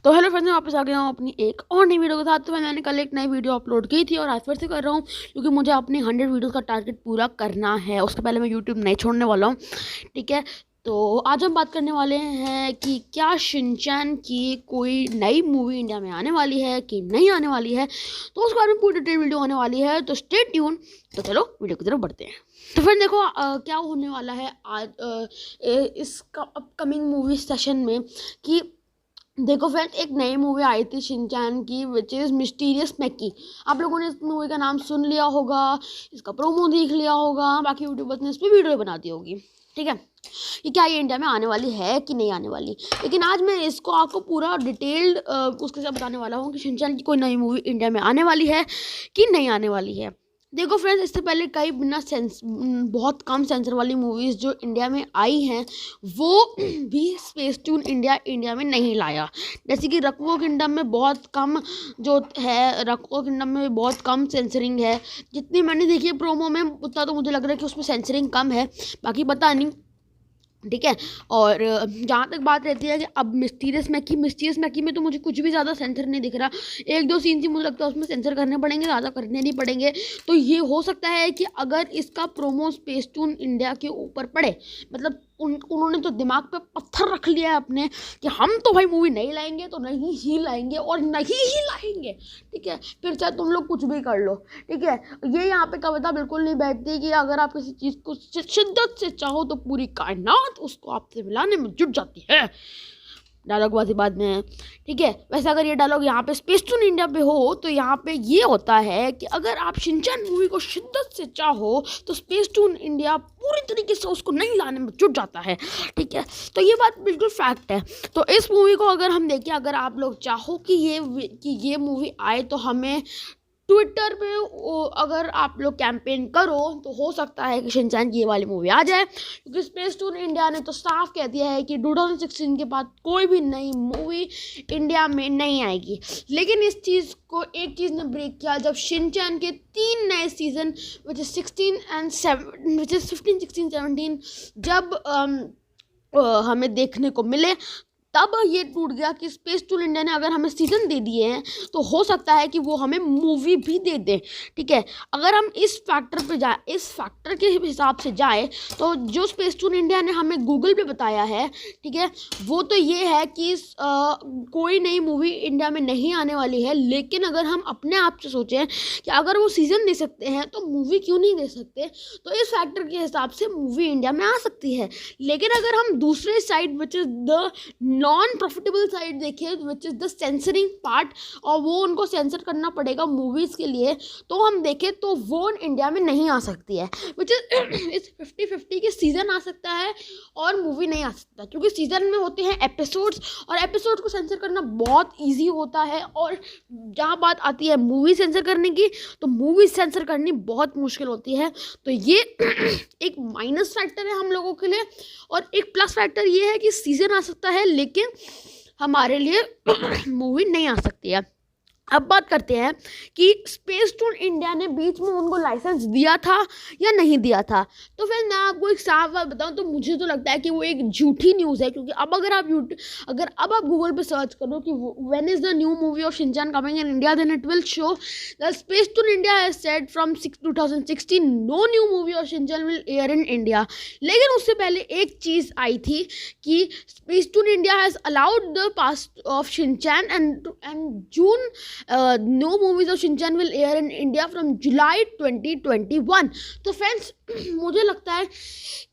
तो hello friends, मैं वापस आ गया हूँ अपनी एक और नई वीडियो के साथ। तो मैंने कल एक नई वीडियो अपलोड की थी और आज फिर से कर रहा हूँ क्योंकि मुझे अपनी 100 वीडियोस का टारगेट पूरा करना है। उसके पहले मैं यूट्यूब नहीं छोड़ने वाला हूँ, ठीक है। तो आज हम बात करने वाले हैं कि क्या शिनचैन की कोई नई मूवी इंडिया में आने वाली है कि नहीं आने वाली है। तो उसके बारे में पूरी डिटेल वीडियो आने वाली है, तो स्टे ट्यून। तो चलो वीडियो की तरफ बढ़ते हैं। तो फिर देखो क्या होने वाला है आज इसका अपकमिंग मूवी सेशन में कि देखो फ्रेंड्स, एक नई मूवी आई थी शिनचैन की विच इज़ मिस्टीरियस मैकी। आप लोगों ने इस मूवी का नाम सुन लिया होगा, इसका प्रोमो देख लिया होगा, बाकी यूट्यूबर्स ने इस पर वीडियो बना दी होगी, ठीक है। कि क्या ये इंडिया में आने वाली है कि नहीं आने वाली, लेकिन आज मैं इसको आपको पूरा डिटेल्ड उसके साथ बताने वाला हूँ कि शिनचैन की कोई नई मूवी इंडिया में आने वाली है कि नहीं आने वाली है। देखो फ्रेंड्स, इससे पहले कई बहुत कम सेंसर वाली मूवीज़ जो इंडिया में आई हैं वो भी स्पेस ट्यून इंडिया में नहीं लाया। जैसे कि रकवो किंगडम में बहुत कम जो है, रकवो किंगडम में बहुत कम सेंसरिंग है। जितनी मैंने देखी है प्रोमो में उतना तो मुझे लग रहा है कि उसमें सेंसरिंग कम है, बाकी पता नहीं, ठीक है। और जहाँ तक बात रहती है कि अब मिस्टीरियस मैकी में तो मुझे कुछ भी ज़्यादा सेंसर नहीं दिख रहा। एक दो सीन ही मुझे लगता है उसमें सेंसर करने पड़ेंगे, ज़्यादा करने नहीं पड़ेंगे। तो ये हो सकता है कि अगर इसका प्रोमो स्पेस टून इंडिया के ऊपर पड़े, मतलब उन्होंने तो दिमाग पे पत्थर रख लिया है अपने कि हम तो भाई मूवी नहीं लाएंगे तो नहीं ही लाएंगे और नहीं ही लाएंगे, ठीक है। फिर चाहे तुम लोग कुछ भी कर लो, ठीक है। ये यहाँ पे कविता बिल्कुल नहीं बैठती कि अगर आप किसी चीज़ को शिद्दत से चाहो तो पूरी कायनात उसको आपसे मिलाने में जुट जाती है। डायलॉगबाजी बाद में है, ठीक है। वैसे अगर ये डायलॉग यहाँ पे स्पेस टून इंडिया पे हो तो यहाँ पे ये होता है कि अगर आप शिनचैन मूवी को शिद्दत से चाहो तो स्पेस टून इंडिया पूरी तरीके से उसको नहीं लाने में जुट जाता है, ठीक है। तो ये बात बिल्कुल फैक्ट है। तो इस मूवी को अगर हम देखें, अगर आप लोग चाहो कि ये मूवी आए तो हमें ट्विटर पे अगर आप लोग कैंपेन करो तो हो सकता है कि शिनचैन की ये वाली मूवी आ जाए, क्योंकि स्पेस टून इंडिया ने तो साफ कह दिया है कि 2016 के बाद कोई भी नई मूवी इंडिया में नहीं आएगी। लेकिन इस चीज़ को एक चीज़ ने ब्रेक किया जब शिनचैन के 3 नए सीज़न विच इज़ 15, 16, 17 जब हमें देखने को मिले, तब ये टूट गया कि स्पेस टून इंडिया ने अगर हमें सीज़न दे दिए हैं तो हो सकता है कि वो हमें मूवी भी दे दें, ठीक है। अगर हम इस फैक्टर के हिसाब से जाए तो जो स्पेस टून इंडिया ने हमें गूगल पे बताया है, ठीक है, वो तो ये है कि कोई नई मूवी इंडिया में नहीं आने वाली है। लेकिन अगर हम अपने आप से सोचें कि अगर वो सीज़न दे सकते हैं तो मूवी क्यों नहीं दे सकते, तो इस फैक्टर के हिसाब से मूवी इंडिया में आ सकती है। लेकिन अगर हम दूसरे side which is the non profitable side देखें, which is the censoring part, और वो उनको सेंसर करना पड़ेगा मूवीज़ के लिए, तो हम देखें तो वो इंडिया में नहीं आ सकती है। विच इज़ 50-50 के सीज़न आ सकता है और मूवी नहीं आ सकता, क्योंकि सीज़न में होते हैं एपिसोड्स और एपिसोड को सेंसर करना बहुत ईजी होता है। और जहाँ बात आती है मूवी सेंसर करने की तो मूवी सेंसर करनी बहुत मुश्किल होती है। तो ये एक माइनस फैक्टर है हम लोगों के लिए, और एक प्लस फैक्टर ये है कि सीज़न आ सकता है लेकिन हमारे लिए मूवी नहीं आ सकती है। अब बात करते हैं कि स्पेस टून इंडिया ने बीच में उनको लाइसेंस दिया था या नहीं दिया था। तो फिर मैं आपको एक साफ बात बताऊं तो मुझे तो लगता है कि वो एक झूठी न्यूज़ है, क्योंकि अब अगर आप गूगल पे सर्च करो कि when is the new movie of Shinchan coming in India, then it will show the Spacetoon India has said from 2016 no new movie of Shinchan will air in India. लेकिन उससे पहले एक चीज़ आई थी कि Spacetoon India has allowed the pass of Shinchan and June no movies of Shinchan will air in India from July 2021। तो friends, मुझे लगता है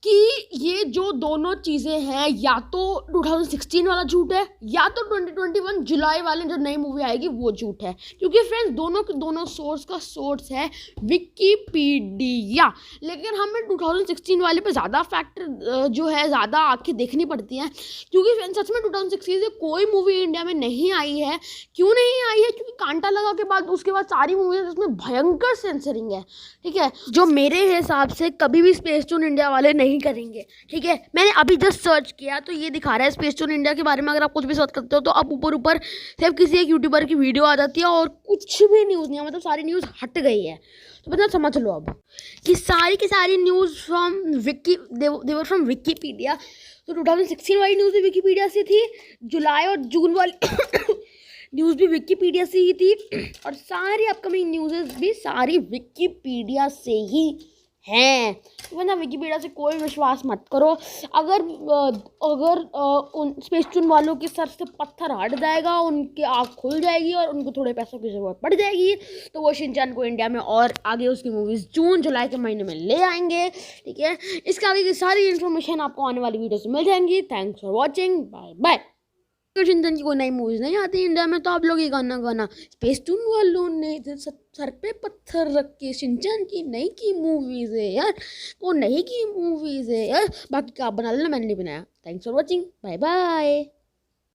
कि ये जो दोनों चीज़ें हैं, या तो 2016 वाला झूठ है या तो 2021 जुलाई वाले जो नई मूवी आएगी वो झूठ है, क्योंकि फ्रेंड्स दोनों सोर्स है विकीपीडिया। लेकिन हमें 2016 वाले पे ज़्यादा फैक्टर जो है ज़्यादा आंखें देखनी पड़ती हैं, क्योंकि फ्रेंड्स सच में 2016 से कोई मूवी इंडिया में नहीं आई है। क्यों नहीं आई है? क्योंकि कांटा लगा के बाद उसके बाद सारी मूवीज उसमें भयंकर सेंसरिंग है, ठीक है, जो मेरे हिसाब से कभी भी स्पेस टून इंडिया वाले नहीं करेंगे, ठीक है। मैंने अभी जस्ट सर्च किया तो ये दिखा रहा है स्पेस टून इंडिया के बारे में। अगर आप कुछ भी सर्च करते हो तो अब ऊपर सिर्फ किसी एक यूट्यूबर की वीडियो आ जाती है और कुछ भी न्यूज़ नहीं है, मतलब सारी न्यूज़ हट गई है। तो मतलब समझ लो अब कि सारी की सारी news from there from Wikipedia. तो 2016 वाली न्यूज़ विकीपीडिया से थी, जुलाई और जून वाली न्यूज़ भी विकिपीडिया से ही थी और सारी अपकमिंग न्यूज़ भी सारी विकिपीडिया से ही हैं। वरना विकिपीडिया से कोई विश्वास मत करो। अगर उन स्पेस टून वालों के सर से पत्थर हट जाएगा, उनकी आँख खुल जाएगी और उनको थोड़े पैसों की ज़रूरत पड़ जाएगी, तो वो शिनचैन को इंडिया में और आगे उसकी मूवीज़ जून जुलाई के महीने में ले आएंगे। ठीक है, इसके आगे की सारी इन्फॉर्मेशन आपको आने वाली वीडियो से मिल जाएंगी। Thanks for watching, bye bye. अगर शिनचैन की कोई नई मूवीज नहीं आती इंडिया में तो आप लोग ये गाना स्पेस टून वालों ने सर पे पत्थर रख के शिनचैन की नई की मूवीज है यार, वो नई की मूवीज है यार, बाकी का आप बना लेना, मैंने नहीं बनाया। Thanks for watching, bye bye.